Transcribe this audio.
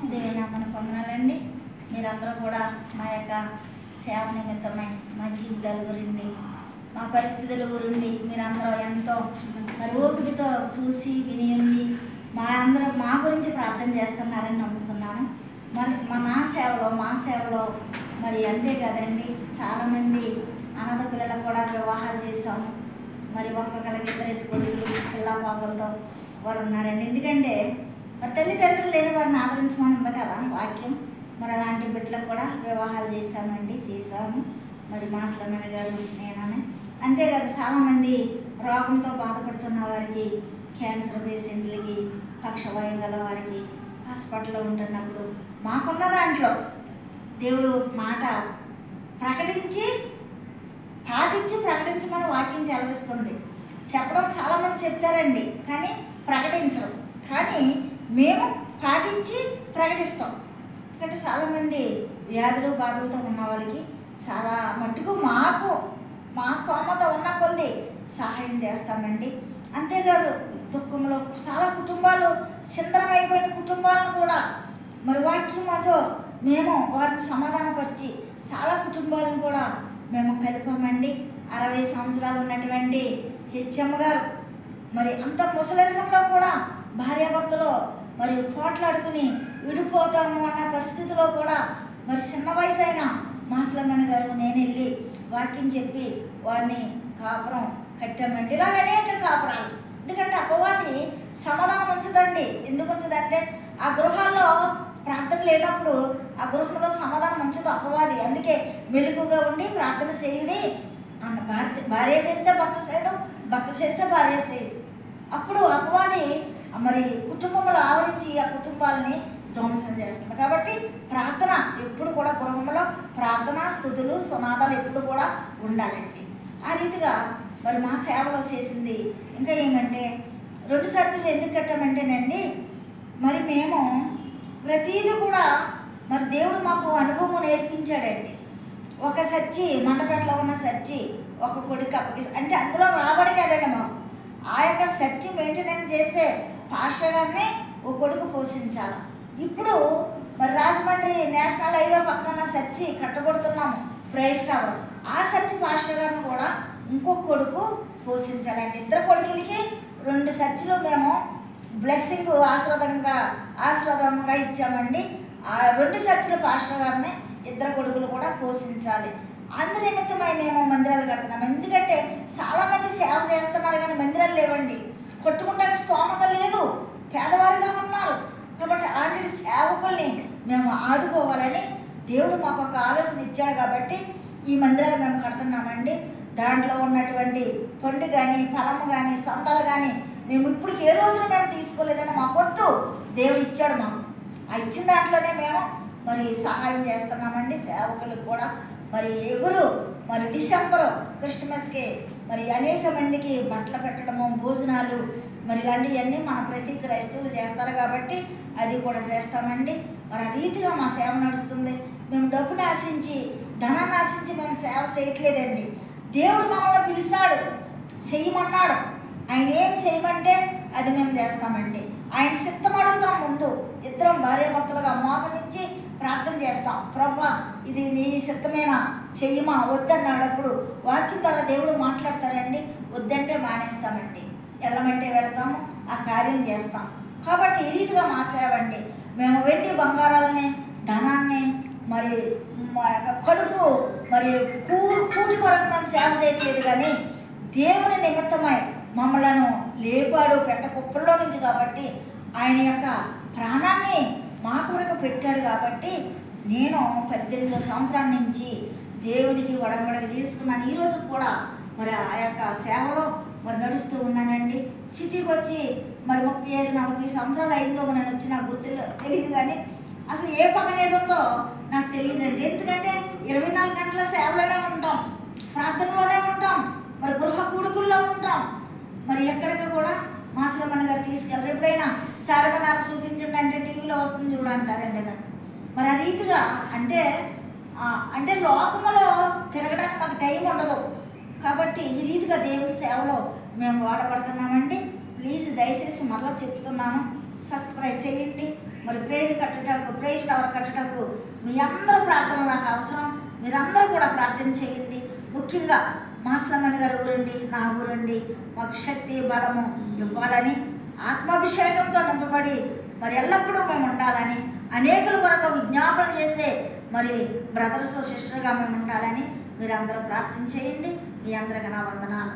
దేవుని నామమునకు వందనాలండి. మీరందరూ కూడా మా యొక్క సేవ నిమిత్తమై మా జీవితాల గురించి మా పరిస్థితుల గురించి మీరందరూ ఎంతో మరి ఓపికతో చూసి వినియండి మా గురించి ప్రార్థన చేస్తున్నారని నమ్ముతున్నాను. మరి మా సేవలో మరి అంతే కదండి, చాలామంది అనాథ పిల్లలకు కూడా వివాహాలు చేశాము. మరి ఒక్కొక్కరికి 2 కొడుకులు పిల్ల పాపలతో వారు ఉన్నారండి. ఎందుకంటే మరి తల్లిదండ్రులు లేని వారిని ఆదరించమని ఉంది కదా వాక్యం. మరి అలాంటి బిడ్డలకు కూడా వివాహాలు చేశాము. మరి మాస్లమ్మ గారు నేనని అంతేకాదు, చాలామంది రోగంతో బాధపడుతున్న వారికి, క్యాన్సర్ పేషెంట్లకి, పక్షవాయువు గల వారికి హాస్పిటల్లో ఉంటున్నప్పుడు మాకున్న దాంట్లో దేవుడు మాట పాటించి ప్రకటించమని వాక్యం సెలవిస్తుంది. చెప్పడం చాలామంది చెప్తారండి, కానీ ప్రకటించరు. కానీ మేము పాటించి ప్రకటిస్తాం. ఎందుకంటే చాలామంది వ్యాధులు బాధలతో ఉన్న వాళ్ళకి చాలా మట్టుకు మా స్తోమత ఉన్న కొద్ది సహాయం చేస్తామండి. అంతేకాదు, దుఃఖంలో చాలా కుటుంబాలు చిందరమైపోయిన కుటుంబాలను కూడా మరి వాక్యంతో మేము వారిని సమాధానపరిచి చాలా కుటుంబాలను కూడా మేము కలిపామండి. 60 సంవత్సరాలు ఉన్నటువంటి హెచ్ఎమ్మ గారు మరి అంత ముసలింగంలో కూడా భార్యాభర్తలో మరి పోట్లాడుకుని విడిపోతాము అన్న పరిస్థితిలో కూడా మరి చిన్న వయసు అయిన మాస్లమ్మ గారు నేను వెళ్ళి వాక్యం చెప్పి వారిని కాపురం కట్టామండి. ఇలాగ అనేక కాపురాలు. ఎందుకంటే అపవాది సమాధానం ఉంచదండి. ఎందుకు ఉంచదంటే ఆ గృహాల్లో ప్రార్థన లేనప్పుడు ఆ గృహంలో సమాధానం ఉంచదు అపవాది. అందుకే మెలకుగా ఉండి ప్రార్థన చేయుడి అన్న భార్య చేస్తే భర్త చేయడం, భర్త చేస్తే భార్య చేయదు. అప్పుడు అపవాది మరి కుటుంబంలో ఆవరించి ఆ కుటుంబాలని ధ్వంసం చేస్తుంది. కాబట్టి ప్రార్థన ఎప్పుడు కూడా గృహంలో ప్రార్థన, స్తుతులు, సునాదాలు ఎప్పుడు కూడా ఉండాలండి. ఆ రీతిగా మరి మా సేవలో చేసింది ఇంకా ఏమంటే 2 సర్చిలు ఎందుకు కట్టామంటేనండి, మరి మేము ప్రతీది కూడా మరి దేవుడు మాకు అనుభవం నేర్పించాడండి. ఒక సర్చి మండపేటలో ఉన్న సర్చి ఒక కొడుకు అంటే అందులో రాబడి కదండి మాకు. ఆ యొక్క సర్చి మెయింటెనెన్స్ చేసే పాస్టర్ గారిని ఒక కొడుకు పోషించాలి. ఇప్పుడు మరి రాజమండ్రి నేషనల్ హైవే పక్కన ఉన్న సర్చి కట్టబడుతున్నాము, ప్రేయర్ టవర్. ఆ సర్చి పాస్టర్ గారిని కూడా ఇంకొక కొడుకు పోషించాలండి. 2 కొడుకులకి 2 సర్చిలు మేము బ్లెస్సింగ్ ఆశీర్వాదంగా ఇచ్చామండి. ఆ 2 సర్చిల పాస్టర్ గారిని 2 కొడుకులు కూడా పోషించాలి. అందు నిమిత్తమై మేము మందిరాలు కడుతున్నాము. ఎందుకంటే చాలామంది సేవ చేస్తున్నారు కానీ మందిరాలు లేవండి. కొట్టుకుంటానికి స్తోమత లేదు, పేదవారిగా ఉన్నారు. కాబట్టి అలాంటి సేవకుల్ని మేము ఆదుకోవాలని దేవుడు మాకు ఒక ఆలోచన ఇచ్చాడు. కాబట్టి ఈ మందిరాలు మేము కడుతున్నామండి. దాంట్లో ఉన్నటువంటి పండు కానీ, ఫలము కానీ, సంతలు కానీ మేము ఇప్పటికి ఏ రోజున మేము తీసుకోలేదని మా పొద్దు దేవుడు ఇచ్చాడు మాకు. ఆ ఇచ్చిన దాంట్లోనే మేము మరి సహాయం చేస్తున్నామండి సేవకులకు కూడా. మరి ఎవరు మరి డిసెంబర్ క్రిస్మస్కి మరి అనేక మందికి బట్టలు పెట్టడము, భోజనాలు మరి ఇలాంటివన్నీ మన ప్రతి క్రైస్తవులు చేస్తారు. కాబట్టి అది కూడా చేస్తామండి. మరి ఆ రీతిగా మా సేవ నడుస్తుంది. మేము డబ్బుని ఆశించి, ధనాన్ని ఆశించి మేము సేవ చేయట్లేదండి. దేవుడు మమ్మల్ని పిలిచాడు, చెయ్యమన్నాడు. ఆయన ఏం చేయమంటే అది మేము చేస్తామండి. ఆయన చిత్తం అడుగుతాం. ముందు 2 భార్యాభర్తలుగా మోకరించి ప్రార్థన చేస్తాం. ప్రభువా, ఇది నీ చిత్తమేనా, చెయ్యమా, వద్దన్నాడప్పుడు వాక్యం ద్వారా దేవుడు మాట్లాడతారండి. వద్దంటే మానేస్తామండి, వెళ్ళమంటే వెళ్తాము, ఆ కార్యం చేస్తాం. కాబట్టి ఈ రీతిగా మా సేవ అండి. మేము వెండి బంగారాలని, ధనాన్ని, మరి కడుపు మరి కూటి కొరకు మేము సేవ చేయట్లేదు. కానీ దేవుని నిమిత్తమై మమ్మలను లేపాడు పెట్ట కుప్పల్లో నుంచి. కాబట్టి ఆయన యొక్క ప్రాణాన్ని మా కొరకు పెట్టాడు. కాబట్టి నేను 18 సంవత్సరాల నుంచి దేవునికి ఒడంబడిక తీసుకున్నాను. ఈరోజు కూడా మరి ఆ యొక్క సేవలో మరి నడుస్తూ ఉన్నానండి. సిటీకి వచ్చి మరి 35-40 సంవత్సరాలు అయిందో నేను వచ్చి నాకు తెలియదు. కానీ అసలు ఏ పక్కన ఏది ఉందో నాకు తెలియదండి. ఎందుకంటే 24 గంటల సేవలోనే ఉంటాం, ప్రార్థనలోనే ఉంటాం, మరి గృహ కూడుకుల్లో ఉంటాం. మరి ఎక్కడికి కూడా మాస్లమ్మ గారు తీసుకెళ్ళరు. ఎప్పుడైనా శారదనాథ్ చూపించండి అంటే టీవీలో వస్తుంది చూడంటారండి దాన్ని. మరి ఆ రీతిగా అంటే లోకములో తిరగడానికి మాకు టైం ఉండదు. కాబట్టి ఈ రీతిగా దేవుని సేవలో మేము వాడబడుతున్నామండి. ప్లీజ్ దయచేసి మరలా చెప్తున్నాను, సబ్స్క్రైబ్ చేయండి. మరి ప్రేయర్ టవర్ కట్టడానికి మీ అందరూ ప్రార్థన నాకు అవసరం. మీరందరూ కూడా ప్రార్థన చేయండి. ముఖ్యంగా మాస్లమ్మని గారి ఊరండి, నా ఊరండి, మాకు శక్తి బలము ఇవ్వాలని, ఆత్మాభిషేకంతో నింపబడి మరి ఎల్లప్పుడూ మేము ఉండాలని, అనేకుల కొరకు విజ్ఞాపన చేసే మరి బ్రదర్స్ సిస్టర్గా మేము ఉండాలని మీరందరూ ప్రార్థన చేయండి. మీ అందరికీ నా వందనాలు.